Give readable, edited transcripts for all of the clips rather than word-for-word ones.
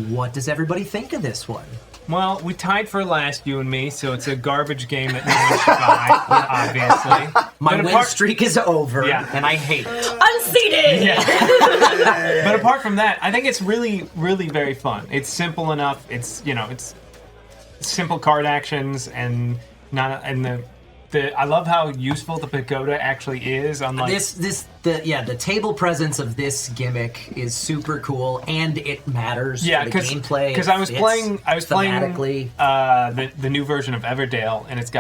What does everybody think of this one? Well, we tied for last, you and me, so it's a garbage game that no one should buy, obviously. My win streak is over, Yeah. and I hate it. Unseated! Yeah. But apart from that, I think it's really, really very fun. It's simple enough. It's, it's simple card actions and I love how useful the pagoda actually is. Unlike the table presence of this gimmick is super cool, and it matters. Yeah, for the gameplay. Because I was playing the new version of Everdale, and it's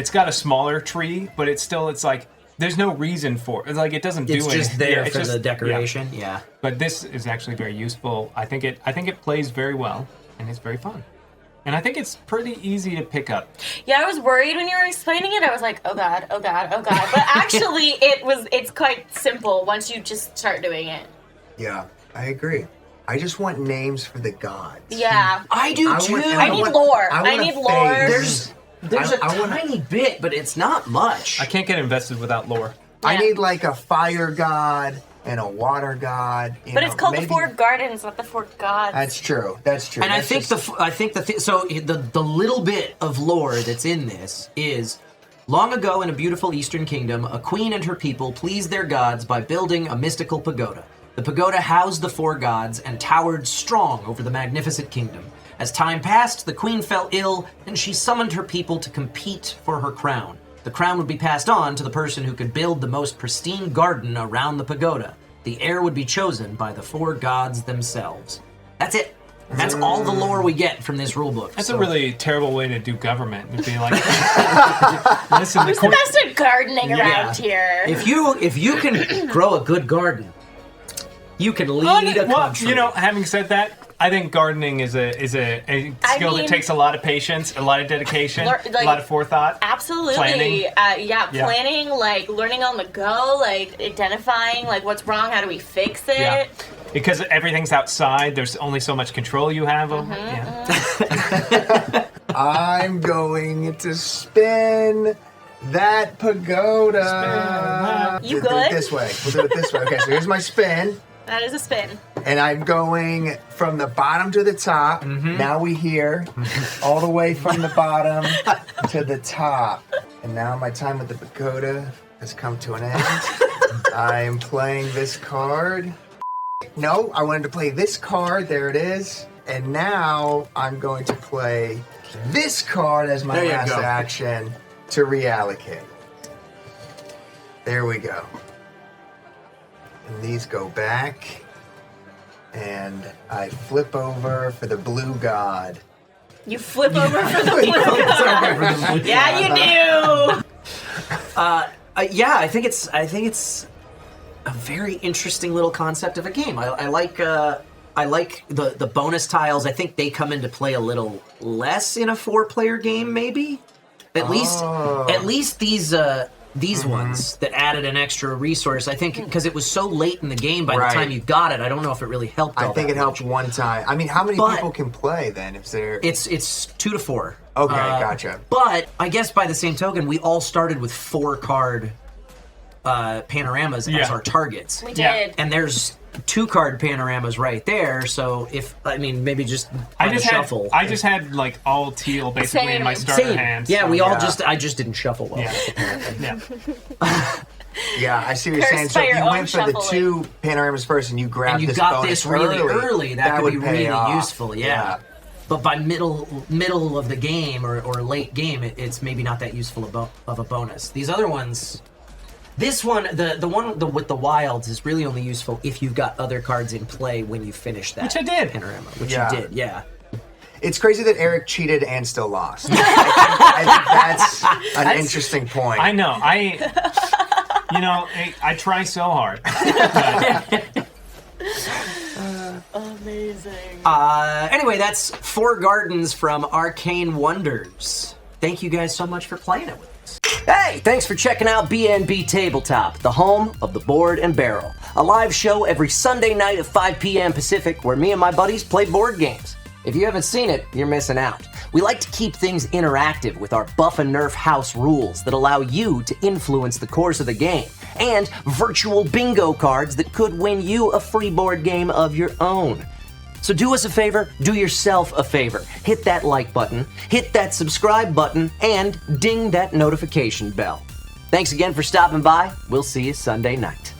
got a smaller tree, but it's like there's no reason for it. Like it doesn't do anything. It's just there for the decoration. Yeah. But this is actually very useful. I think it plays very well, and it's very fun. And I think it's pretty easy to pick up. Yeah, I was worried when you were explaining it. I was like, oh god, oh god, oh god. But actually, it's quite simple once you just start doing it. Yeah, I agree. I just want names for the gods. Yeah. I do too. I need lore. I need lore. There's a tiny bit, but it's not much. I can't get invested without lore. Yeah. I need like a fire god and a water god. But it's called the Four Gardens, not the Four Gods. That's true. That's true. And I think the little bit of lore that's in this is long ago in a beautiful eastern kingdom, a queen and her people pleased their gods by building a mystical pagoda. The pagoda housed the four gods and towered strong over the magnificent kingdom. As time passed, the queen fell ill, and she summoned her people to compete for her crown. The crown would be passed on to the person who could build the most pristine garden around the pagoda. The heir would be chosen by the four gods themselves. That's it. That's all the lore we get from this rulebook. That's a really terrible way to do government. It'd be like, listen, who's the best at gardening around here? If you can grow a good garden, you can lead a country. Having said that, I think gardening is a skill that takes a lot of patience, a lot of dedication, a lot of forethought. Absolutely. Planning. Planning, like learning on the go, like identifying like what's wrong, how do we fix it? Yeah. Because everything's outside, there's only so much control you have over it. Yeah. I'm going to spin that pagoda. You Do good? it this way. We'll do it this way. Okay, so here's my spin. That is a spin. And I'm going from the bottom to the top. Now we hear all the way from the bottom to the top. And now my time with the pagoda has come to an end. I am playing this card. No, I wanted to play this card. There it is. And now I'm going to play this card as my last action to reallocate. There we go. And these go back. And I flip over for the blue god. You flip over for the blue god. Yeah, you do. I think it's a very interesting little concept of a game. I like the bonus tiles. I think they come into play a little less in a 4-player game, maybe. At least these ones that added an extra resource. I think because it was so late in the game by the time you got it, I don't know if it really helped. I think it helped one time. I mean, how many people can play then? If they're it's 2 to 4. Okay, gotcha. But I guess by the same token, we all started with 4-card panoramas as our targets. We did. And there's 2-card panoramas right there. So maybe just shuffle. I just had like all teal basically in my starter hand. Yeah, so. I just didn't shuffle well. Yeah. Yeah, I see what you're saying. So if you went for the 2 panoramas first and you grabbed and you this got bonus this really early, that could be pay really off. useful. Yeah. But by middle of the game or late game, it's maybe not that useful of a bonus. These other ones. This one, the one with the wilds, is really only useful if you've got other cards in play when you finish that. Which I did. Panorama. Which you did, yeah. It's crazy that Eric cheated and still lost. I think that's an interesting point. I know. I try so hard. Amazing. Anyway, that's 4 Gardens from Arcane Wonders. Thank you guys so much for playing it with us. Hey, thanks for checking out BNB Tabletop, the home of the Board and Barrel, a live show every Sunday night at 5 p.m. Pacific where me and my buddies play board games. If you haven't seen it, you're missing out. We like to keep things interactive with our Buff and Nerf house rules that allow you to influence the course of the game, and virtual bingo cards that could win you a free board game of your own. So do us a favor, do yourself a favor. Hit that like button, hit that subscribe button, and ding that notification bell. Thanks again for stopping by. We'll see you Sunday night.